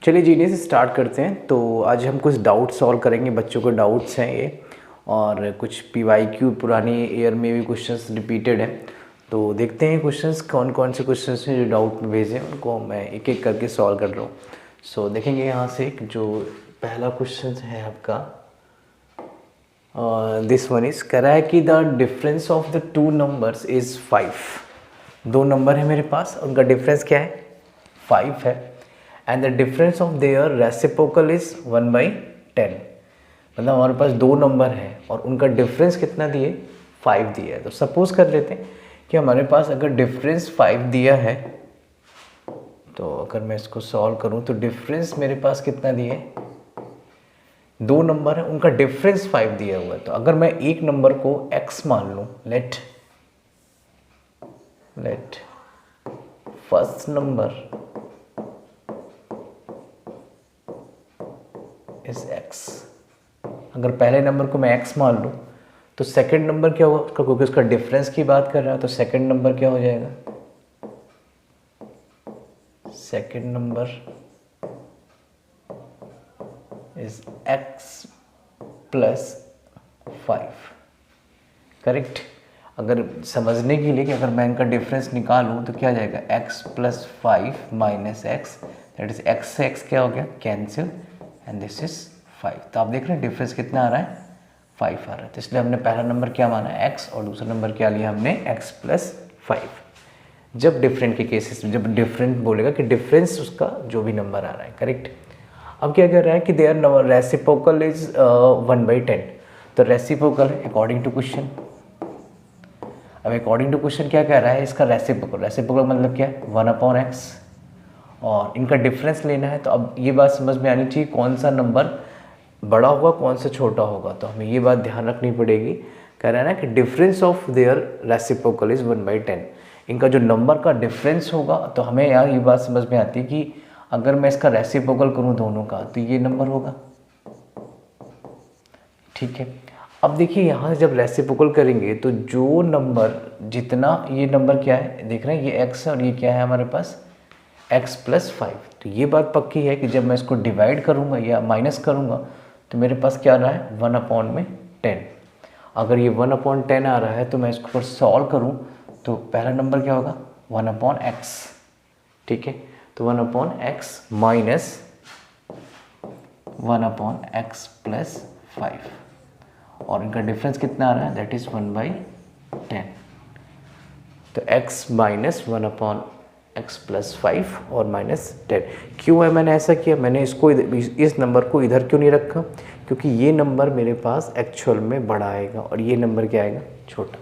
चलिए genius start करते हैं। तो आज हम कुछ डाउट सॉल्व करेंगे, बच्चों के डाउट्स हैं ये, और कुछ पीवाईक्यू पुरानी ईयर में भी क्वेश्चंस रिपीटेड हैं। तो देखते हैं क्वेश्चंस कौन कौन से क्वेश्चंस हैं जो डाउट में भेजे, उनको मैं एक एक करके सॉल्व कर रहा हूँ। सो देखेंगे यहाँ से जो पहला क्वेश्चन है आपका, दिस वन इज कह रहा है कि the difference of the two numbers is 5। दो नंबर है मेरे पास, उनका डिफरेंस क्या है? 5 है। And the difference of their reciprocal is 1/10। मतलब हमारे पास दो नंबर हैं और उनका डिफरेंस कितना दिए? 5 दिया है। तो सपोज कर लेते हैं कि हमारे पास अगर डिफरेंस 5 दिया है, तो अगर मैं इसको सॉल्व करूं तो डिफरेंस मेरे पास कितना दिए? दो नंबर है, उनका डिफरेंस 5 दिया हुआ है। तो अगर मैं एक नंबर को x मान लूं, let first number is x। अगर पहले नंबर को मैं x मान लूँ तो सेकंड नंबर क्या होगा उसका, क्योंकि उसका डिफरेंस की बात कर रहा है, तो सेकंड नंबर क्या हो जाएगा? Second number is x plus 5। Correct. अगर समझने के लिए कि अगर मैं इनका डिफरेंस निकालूं तो क्या जाएगा? x plus 5 minus x, that is x से x क्या हो गया? Cancel, and this is 5। तो आप देख रहे हैं डिफरेंस कितना आ रहा है? 5 आ रहा है। तो इसलिए हमने पहला नंबर क्या माना? x, और दूसरा नंबर क्या लिया हमने? x plus 5। जब डिफरेंट के केसेस में, जब डिफरेंट बोलेगा कि डिफरेंस उसका जो भी नंबर आ रहा है, करेक्ट। अब क्या कर रहा है कि देयर नंबर रेसिप्रोकल इज 1/10। तो रेसिप्रोकल है अकॉर्डिंग टू क्वेश्चन। अब अकॉर्डिंग टू क्वेश्चन क्या कह रहा है? इसका रेसिप्रोकल मतलब क्या है? 1/x, और इनका डिफरेंस लेना है। तो अब ये बात समझ में आनी चाहिए कौन सा नंबर बड़ा होगा, कौन सा छोटा होगा। तो हमें ये बात ध्यान रखनी पड़ेगी। कह रहा है ना कि difference of their reciprocal is 1/10। इनका जो नंबर का डिफरेंस होगा, तो हमें यार ये बात समझ में आती है कि अगर मैं इसका रेसिप्रोकल करूँ दोनों का, तो ये नंबर होगा, ठीक है। अब देखिए यहाँ जब रेसिप्रोकल करेंगे तो जो नंबर जितना, ये नंबर क्या है देख रहे हैं, ये x है और ये क्या है हमारे पास? x plus 5। तो ये बात पक्की है कि जब मैं इसको डिवाइड करूँगा या माइनस करूँगा तो मेरे पास क्या आ रहा है? 1/10। अगर ये 1/10 आ रहा है तो मैं इसको पर सॉल्व करूँ तो पहला नंबर क्या होगा? 1/x, ठीक है। तो 1/x माइनस 1/x प्लस 5, और इनका डिफरेंस कितना आ रहा है? That is 1/10। तो x माइनस 1/x प्लस 5 और माइनस 10। क्यों है मैंने ऐसा किया? मैंने इसको इस नंबर को इधर क्यों नहीं रखा? क्योंकि ये नंबर मेरे पास एक्चुअल में बड़ा आएगा और ये नंबर क्या आएगा? छोटा।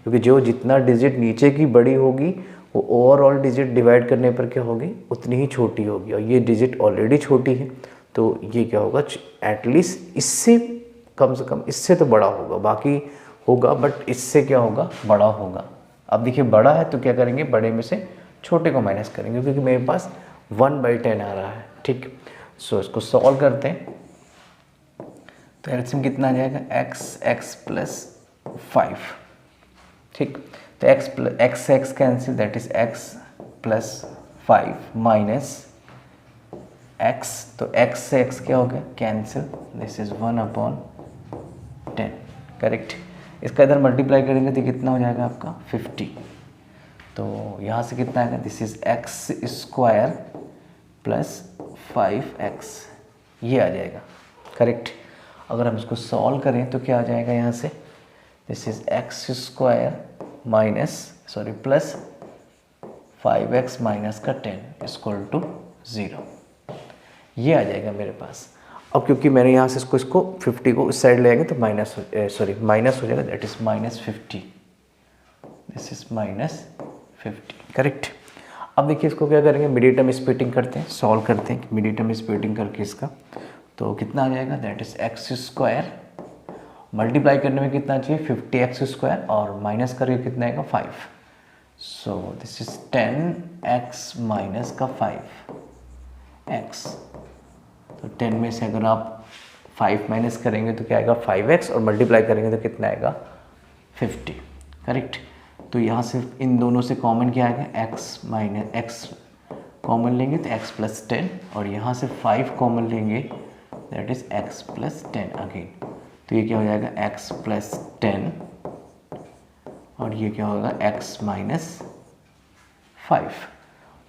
क्योंकि जो जितना डिजिट नीचे की बड़ी होगी वो ओवरऑल डिजिट डिवाइड करने पर क्या होगी? उतनी ही छोटी होगी, और ये डिजिट ऑलरेडी छोटी है, तो ये क्या होगा? एटलीस्ट इससे कम से कम, इससे तो बड़ा होगा, बाकी होगा बट इससे क्या होगा? बड़ा होगा। अब देखिए बड़ा है तो क्या करेंगे? बड़े में से छोटे को माइनस करेंगे, क्योंकि मेरे पास 1/10 आ रहा है, ठीक। सो इसको सॉल्व करते हैं तो एलसीएम कितना आ जाएगा? x प्लस 5, ठीक। तो x से x cancel, that is x plus 5 minus x, तो x से x क्या हो गया? Cancel, this is 1/10, correct. इसका इधर मल्टीप्लाई करेंगे तो कितना हो जाएगा आपका? 50। तो यहाँ से कितना आएगा? This is x square plus 5x, ये आ जाएगा, करेक्ट। अगर हम इसको सॉल्व करें तो क्या आ जाएगा यहाँ से? This is x square plus 5x minus का 10 इक्वल टू 0, ये आ जाएगा मेरे पास। अब क्योंकि मैंने यहाँ से इसको 50 को इस साइड ले आएंगे तो माइनस हो जाएगा, that is -50, this is -50, correct. अब देखिए इसको क्या करेंगे? मिडिल टर्म स्प्लिटिंग करते हैं, सॉल्व करते हैं। मिडिल टर्म स्प्लिटिंग करके इसका तो कितना आ जाएगा? That is x square, multiply करने में कितना चाहिए? 50x स्क्वायर, और माइनस करके कितना आएगा? 5। So this is 10x minus का 5x। तो 10 में से अगर आप 5 माइनस करेंगे तो क्या आएगा? 5x, और मल्टीप्लाई करेंगे तो कितना आएगा? 50, करेक्ट। तो यहाँ से इन दोनों से कॉमन क्या आएगा? x कॉमन लेंगे तो x प्लस 10 और यहाँ से 5 कॉमन लेंगे that is x plus 10 again. तो ये क्या हो जाएगा x प्लस 10 और ये क्या होगा x माइनस 5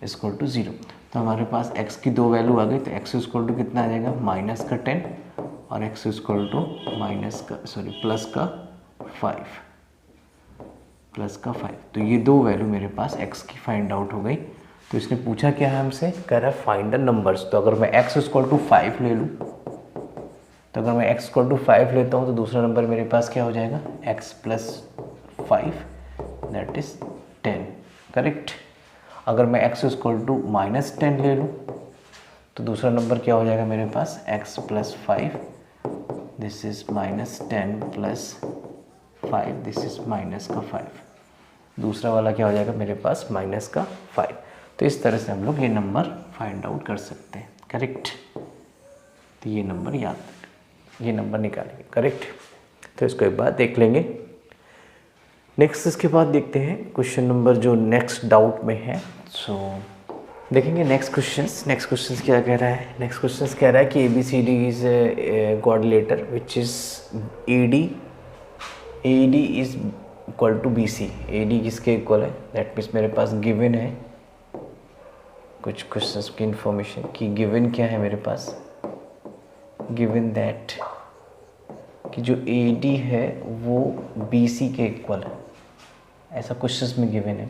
इक्वल टू 0। तो हमारे पास x की दो वैल्यू आ गई, तो x इक्वल टू कितना आ जाएगा माइनस का 10 और x इक्वल टू प्लस का 5। तो ये दो वैल्यू मेरे पास x की फाइंड आउट हो गई। तो इसने पूछा क्या है हमसे, कह रहा है फाइंड द नंबर्स। तो अगर मैं x इक्वल टू 5 ले लूँ, तो अगर मैं x इक्वल टू 5 लेता हूँ तो दूसरा नंबर मेरे पास क्या हो जाएगा x plus 5 that is 10, correct. अगर मैं x इक्वल टू माइनस 10 ले लूँ तो दूसरा नंबर क्या हो जाएगा मेरे पास x plus 5, this is minus 10 plus 5, this is minus का 5। दूसरा वाला क्या हो जाएगा मेरे पास माइनस का 5। तो इस तरह से हम लोग ये नंबर फाइंड आउट कर सकते हैं, करेक्ट। तो ये नंबर ये नंबर निकालेंगे, करेक्ट। तो इसको एक बार देख लेंगे। नेक्स्ट इसके बाद देखते हैं क्वेश्चन नंबर जो नेक्स्ट डाउट में है। सो देखेंगे नेक्स्ट क्वेश्चंस क्या कह रहा है। नेक्स्ट क्वेश्चंस कह रहा है कि ABCD is coordinator which is AD is equal to BC। AD किसके इक्वल है, दैट मीन्स मेरे पास गिवन है कुछ क्वेश्चंस की इंफॉर्मेशन कि गिवन क्या है मेरे पास, गिवन दैट कि जो AD है वो BC के इक्वल है, ऐसा क्वेश्चंस में गिवन है।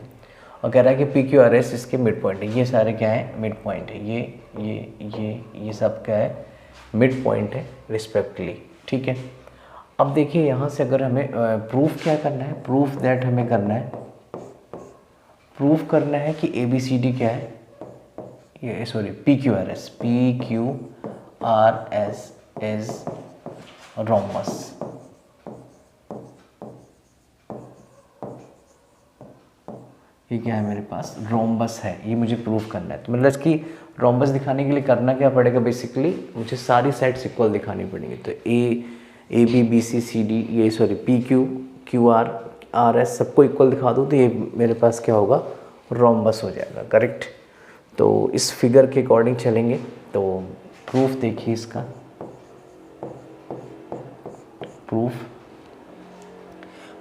और कह रहा है कि PQRS इसके मिड पॉइंट है। ये सारे क्या है मिड पॉइंट है, ये सब क्या है मिड पॉइंट है रिस्पेक्टली, ठीक है। अब देखिए यहाँ से अगर हमें प्रूफ क्या करना है, प्रूफ दैट हमें करना है, प्रूफ करना है कि ABCD क्या है, ये PQRS इज रोम्बस। ये क्या है मेरे पास रोम्बस है, ये मुझे प्रूफ करना है। तो मतलब कि रोम्बस दिखाने के लिए करना क्या पड़ेगा, बेसिकली मुझे सारी साइड्स इक्वल दिखानी पड़ेंगी। तो AB BC CD ये PQ QR RS सबको इक्वल दिखा दूँ तो ये मेरे पास क्या होगा रोम्बस हो जाएगा, करेक्ट। तो इस फिगर के अकॉर्डिंग चलेंगे। तो प्रूफ देखिए इसका,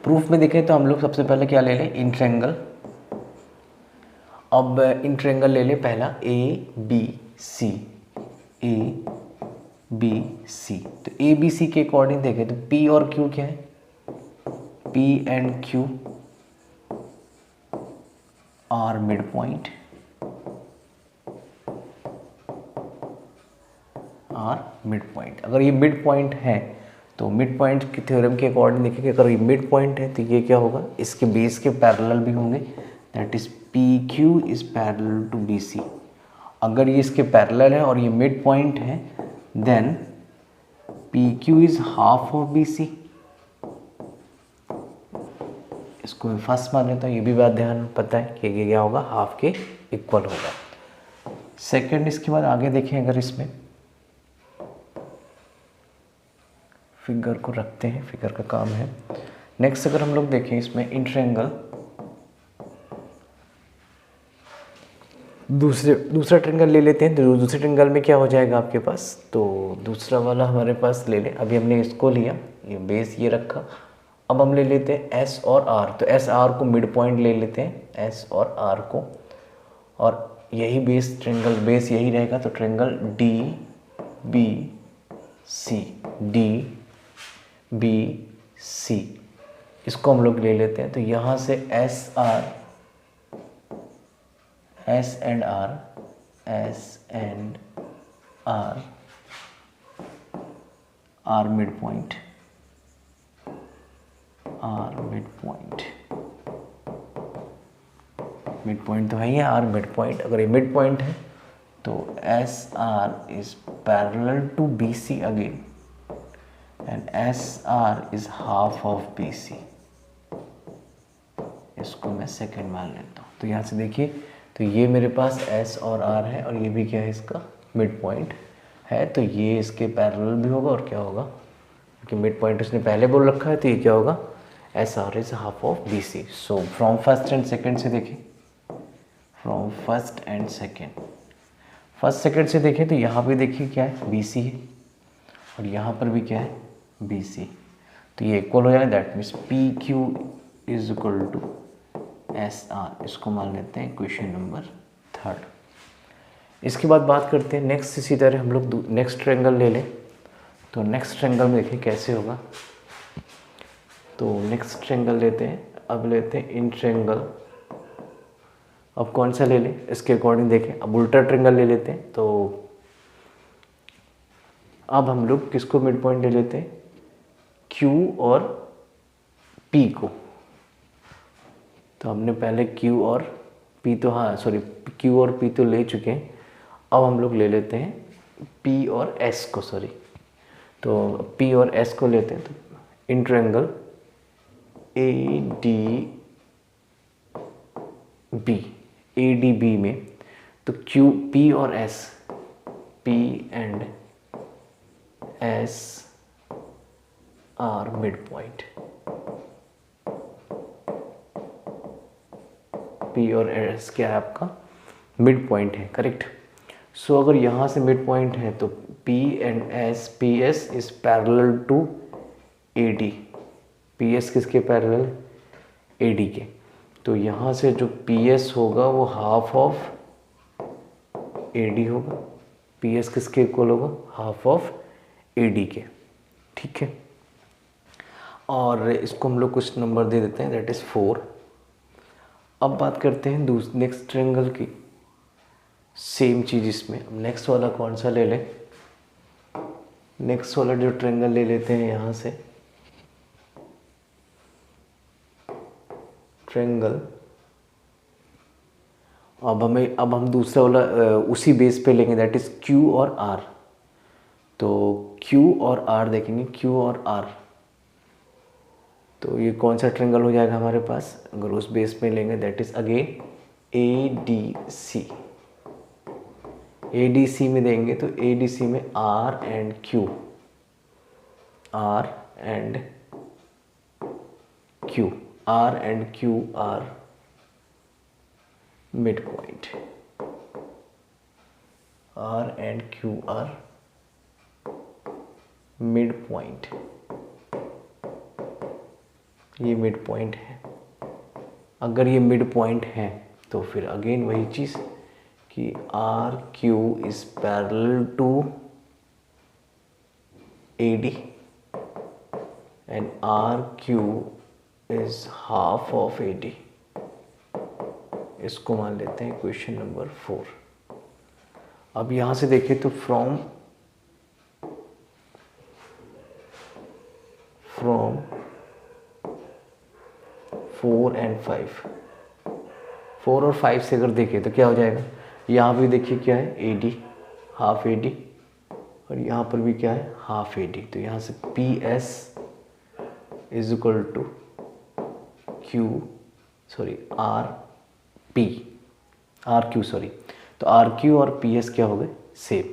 प्रूफ में देखें तो हम लोग सबसे पहले क्या ले लें इन ट्रायंगल। अब इन ट्रायंगल ले लें पहला ABC। तो ABC के अकॉर्डिंग देखें तो P और Q क्या है, P and Q are mid point, अगर ये मिड पॉइंट है तो मिड पॉइंट की थ्योरम के अकॉर्डिंग देखेंगे, अगर ये मिड पॉइंट है तो ये क्या होगा इसके बेस के पैरेलल भी होंगे, that is PQ is parallel to BC। अगर ये इसके पैरेलल है और ये मिड पॉइंट है then PQ is half of BC। इसको मैं फर्स्ट मान लेता हूँ, ये भी बात ध्यान पता है कि ये क्या होगा हाफ के इक्वल होगा। सेकंड इसके बाद आगे देखें, अगर इसमें फिगर को रखते हैं, फिगर का काम है। नेक्स्ट अगर हम लोग देखें इसमें इन ट्रायंगल, दूसरा ट्रायंगल ले लेते हैं। तो दूसरे ट्रायंगल में क्या हो जाएगा आपके पास, तो दूसरा वाला हमारे पास ले लें। अभी हमने इसको लिया, ये बेस ये रखा। अब हम ले लेते हैं S और R। तो S R को मिड पॉइंट ले लेते हैं, S और R को, और यही बेस ट्रायंगल बेस यही रहेगा। तो ट्रायंगल DBC इसको हम लोग ले लेते हैं। तो यहाँ से S and R are mid point, mid point तो है ही, आर मिड पॉइंट। अगर ये मिड पॉइंट है तो SR is parallel to BC again and SR is half of BC। इसको मैं सेकंड मान लेता हूँ। तो यहाँ से देखिए, तो ये मेरे पास S और R है और ये भी क्या है इसका मिड पॉइंट है। तो ये इसके पैरेलल भी होगा और क्या होगा, क्योंकि मिड पॉइंट उसने पहले बोल रखा है, तो ये क्या होगा SR is half of BC। So from first and second से देखें, from first and second first second से देखें तो यहाँ पे देखिए क्या है, बी सी है, और यहाँ पर भी क्या है, बी सी। तो ये इक्वल हो जाएगा, that means P Q is equal to S R. इसको मान लेते हैं क्वेश्चन नंबर 3। इसके बाद बात करते हैं नेक्स्ट। इसी तरह हम लोग नेक्स्ट ट्रायंगल ले लें। तो नेक्स्ट ट्रायंगल में देखिए कैसे होगा। तो नेक्स्ट ट्रायंगल लेते हैं, अब लेते हैं इन ट्रायंगल। अब कौन सा ले लें इसके अकॉर्डिंग देखें। अब उल्टा ट्रायंगल ले लेते हैं। तो अब हम लोग किसको मिड पॉइंट ले लेते हैं, Q और P को। तो हमने पहले Q और P तो Q और P तो ले चुके हैं। अब हम लोग ले लेते हैं P और S को, तो P और S को लेते हैं। तो इन ट्रायंगल ADB में तो P और S, P and S are mid point. P और S क्या है, आपका मिड पॉइंट है, करेक्ट। सो अगर यहाँ से मिड पॉइंट है तो P and S, PS is parallel to AD। PS किसके पैरेलल, AD के। तो यहाँ से जो PS होगा वो हाफ ऑफ AD होगा। PS किसके इक्वल होगा, हाफ ऑफ AD के, ठीक है। और इसको हम लोग कुछ नंबर दे देते हैं, दैट इज़ 4। अब बात करते हैं नेक्स्ट ट्रायंगल की। सेम चीज़ इसमें। अब नेक्स्ट वाला कौन सा ले लें, नेक्स्ट वाला जो ट्रायंगल ले लेते हैं यहाँ से, ट्रायंगल। अब हम दूसरा वाला उसी बेस पे लेंगे, दैट इज़ Q और R। तो Q और R देखेंगे, Q और R। तो ये कौन सा ट्रायंगल हो जाएगा हमारे पास, अगर उस बेस में लेंगे, that is again ADC। ADC में देंगे तो ADC में R and Q, R and Q, R and Q are mid point, R and Q are mid point. ये मिड पॉइंट है। अगर ये मिड पॉइंट है तो फिर अगेन वही चीज़ कि R Q is parallel to AD and R Q is half of AD। इसको मान लेते हैं क्वेश्चन नंबर 4। अब यहाँ से देखें तो फ्रॉम 4 एंड 5, 4 और 5 से अगर देखें तो क्या हो जाएगा, यहाँ भी देखिए क्या है, AD, हाफ AD, और यहाँ पर भी क्या है, हाफ AD। तो यहाँ से PS इज इक्वल टू तो RQ और PS क्या हो गए, सेम।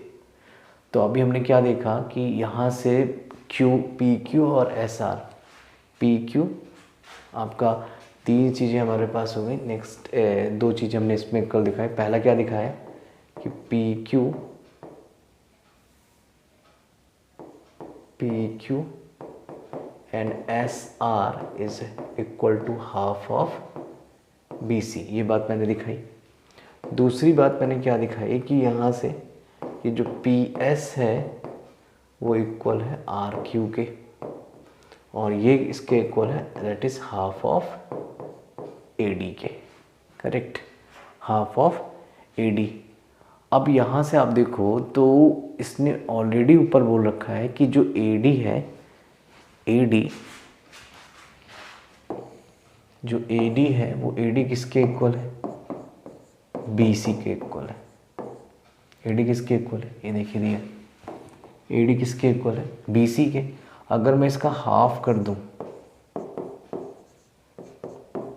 तो अभी हमने क्या देखा कि यहाँ से PQ और SR, PQ आपका 3 चीज़ें हमारे पास हो गई। नेक्स्ट 2 चीज़ें हमने इसमें कल दिखाई। पहला क्या दिखाया कि PQ and SR is equal to half of BC, ये बात मैंने दिखाई। दूसरी बात मैंने क्या दिखाई कि यहाँ से ये जो PS है वो इक्वल है RQ के, और ये इसके इक्वल है, that is half of AD के, करेक्ट, हाफ ऑफ AD। अब यहाँ से आप देखो तो इसने ऑलरेडी ऊपर बोल रखा है कि जो AD है, वो AD किसके इक्वल है, BC के इक्वल है। AD किसके इक्वल है, ये देखिए दिया, AD किसके इक्वल है, BC के। अगर मैं इसका हाफ कर दूं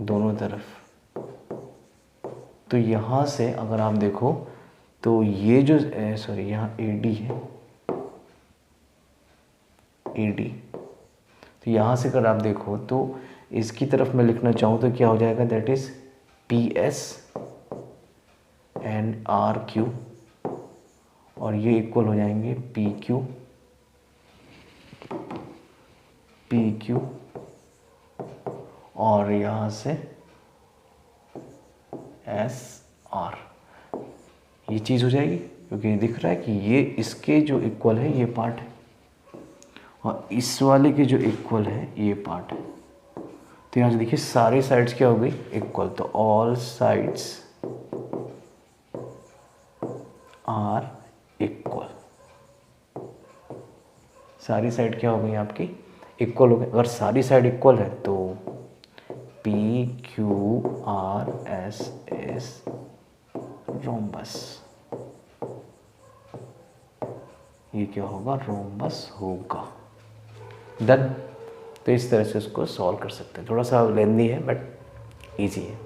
दोनों तरफ, तो यहाँ से अगर आप देखो तो ये जो यहाँ AD है, AD, तो यहाँ से अगर आप देखो तो इसकी तरफ मैं लिखना चाहूँ तो क्या हो जाएगा, that is PS and RQ और ये इक्वल हो जाएंगे पी क्यू और यहाँ से एस आर, ये चीज़ हो जाएगी क्योंकि दिख रहा है कि ये इसके जो इक्वल है ये पार्ट है और इस वाले के जो इक्वल है ये पार्ट है। तो यहाँ से देखिए सारी साइड्स क्या हो गई इक्वल, तो ऑल साइड्स आर इक्वल, सारी साइड क्या हो गई आपकी इक्वल हो गई। अगर सारी साइड इक्वल है तो P Q R S S rhombus, ये क्या होगा रोम्बस होगा। डन। तो इस तरह से उसको सॉल्व कर सकते हैं, थोड़ा सा लेंदी है बट इजी है।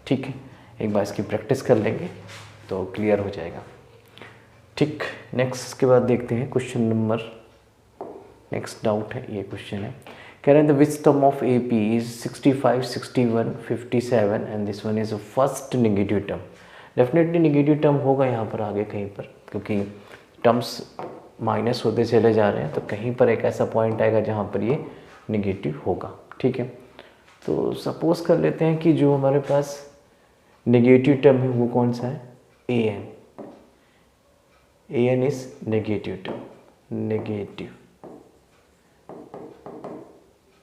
ठीक है, एक बार इसकी प्रैक्टिस कर लेंगे तो क्लियर हो जाएगा। ठीक, नेक्स्ट के बाद देखते हैं क्वेश्चन नंबर, नेक्स्ट डाउट है, ये क्वेश्चन है कह रहे हैं the which term of A P is 65, 61, 57 and this one is first negative term. Definitely negative term होगा यहाँ पर आगे कहीं पर, क्योंकि टर्म्स माइनस होते चले जा रहे हैं, तो कहीं पर एक ऐसा पॉइंट आएगा जहाँ पर ये नेगेटिव होगा। ठीक है, तो सपोज कर लेते हैं कि जो हमारे पास नेगेटिव टर्म है वो कौन सा है, A N. A N is negative term, negative,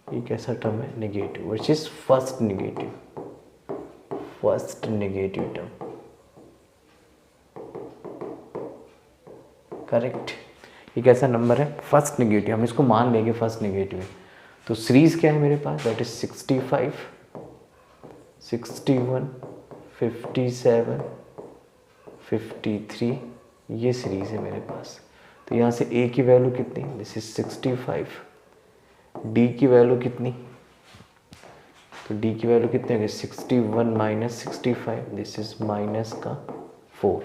ये कैसा टर्म है negative, which is first negative, first negative term. Correct, ये कैसा नंबर है फर्स्ट नेगेटिव, हम इसको मान लेंगे फर्स्ट नेगेटिव है। तो सीरीज क्या है मेरे पास, दैट इज 65, 61, 57, 53, ये सीरीज है मेरे पास। तो यहाँ से ए की वैल्यू कितनी, दिस इज 65, डी की वैल्यू कितनी, तो डी की वैल्यू कितनी होगी 61 माइनस 65, दिस इज माइनस का 4।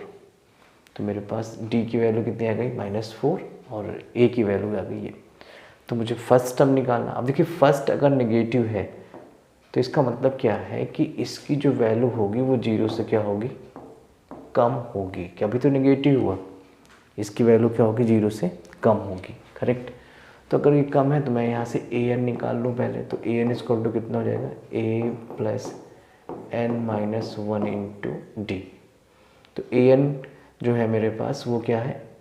तो मेरे पास डी की वैल्यू कितनी आ गई -4 और ए की वैल्यू आ गई है। तो मुझे फर्स्ट टर्म निकालना। अब देखिए फर्स्ट अगर नेगेटिव है तो इसका मतलब क्या है कि इसकी जो वैल्यू होगी वो 0 से क्या होगी कम होगी, क्या अभी तो नेगेटिव हुआ, इसकी वैल्यू क्या होगी 0 से कम होगी। करेक्ट, तो अगर ये कम है तो मैं यहाँ से ए एन निकाल लूँ पहले, तो ए एन इक्वल टू कितना हो जाएगा A plus N minus 1 into D. तो ए एन जो है मेरे पास वो क्या है,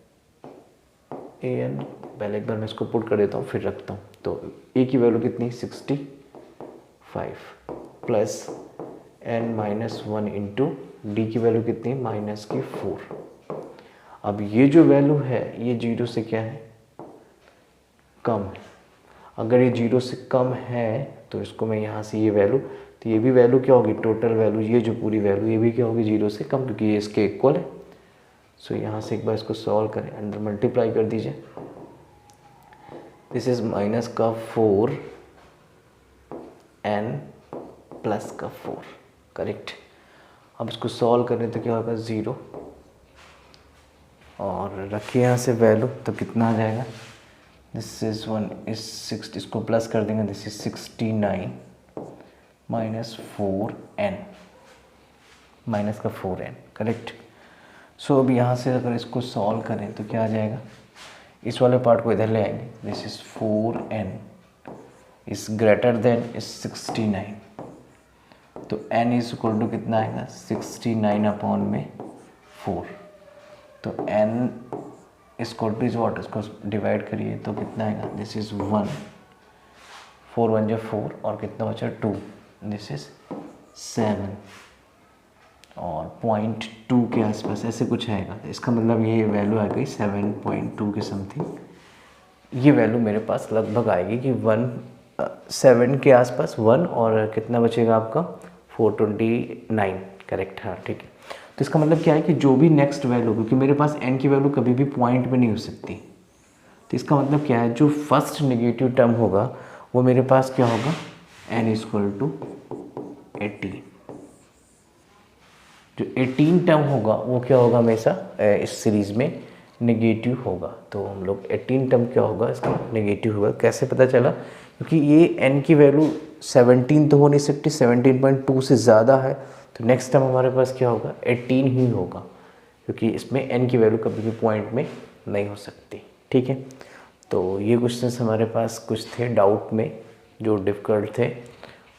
ए एन पहले एक बार मैं इसको पुट कर देता हूँ फिर रखता हूँ। तो ए की वैल्यू कितनी 65 plus N minus 1 into d की वैल्यू कितनी माइनस की 4। अब ये जो वैल्यू है ये 0 से क्या है कम है। अगर ये 0 से कम है तो इसको मैं यहाँ से ये वैल्यू, तो ये भी वैल्यू क्या होगी टोटल वैल्यू, ये जो पूरी वैल्यू ये भी क्या होगी 0 से कम, क्योंकि ये इसके इक्वल है। सो यहाँ से एक बार इसको सॉल्व करें, अंदर मल्टीप्लाई कर दीजिए, दिस इज माइनस का 4 एन प्लस का 4। करेक्ट, अब इसको सॉल्व करें तो क्या होगा 0 और रखिए यहाँ से वैल्यू, तो कितना आ जाएगा, दिस इज 1 इज 6, इसको प्लस कर देंगे, this is 69 minus 4n, minus का 4n। करेक्ट, सो अब यहाँ से अगर इसको सॉल्व करें तो क्या आ जाएगा, इस वाले पार्ट को इधर ले आएंगे, this is 4n is greater than is 69, तो n इज इक्वल टू कितना आएगा 69 अपॉन में 4। तो n इस इक्वल टू वॉट, इसको डिवाइड करिए तो कितना आएगा, दिस इज 1, 4 1 जो 4 और कितना बचा 2, दिस इज 7 और 0.2 के आसपास ऐसे कुछ आएगा। तो इसका मतलब ये वैल्यू आ गई 7.2 के समथिंग। ये वैल्यू मेरे पास लगभग आएगी कि 7 के आसपास 1 और कितना बचेगा आपका 429। करेक्ट, हाँ ठीक है। तो इसका मतलब क्या है कि जो भी नेक्स्ट वैल्यू, क्योंकि मेरे पास n की वैल्यू कभी भी पॉइंट पे नहीं हो सकती, तो इसका मतलब क्या है जो फर्स्ट नेगेटिव टर्म होगा वो मेरे पास क्या होगा n इक्वल टू 18। जो 18 टर्म होगा वो क्या होगा हमेशा इस सीरीज़ में नेगेटिव होगा। तो हम लोग 18 टर्म क्या होगा इसका नेगेटिव होगा। कैसे पता चला, क्योंकि ये n की वैल्यू 17 तो हो नहीं सकती, 17.2 से ज़्यादा है, तो नेक्स्ट टाइम हमारे पास क्या होगा 18 ही होगा, क्योंकि इसमें n की वैल्यू कभी भी पॉइंट में नहीं हो सकती। ठीक है, तो ये क्वेश्चंस हमारे पास कुछ थे डाउट में जो डिफ़िकल्ट थे,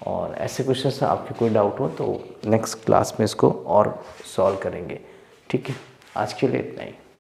और ऐसे क्वेश्चंस आपके कोई डाउट हो तो नेक्स्ट क्लास में इसको और सॉल्व करेंगे। ठीक है, आज के लिए इतना ही।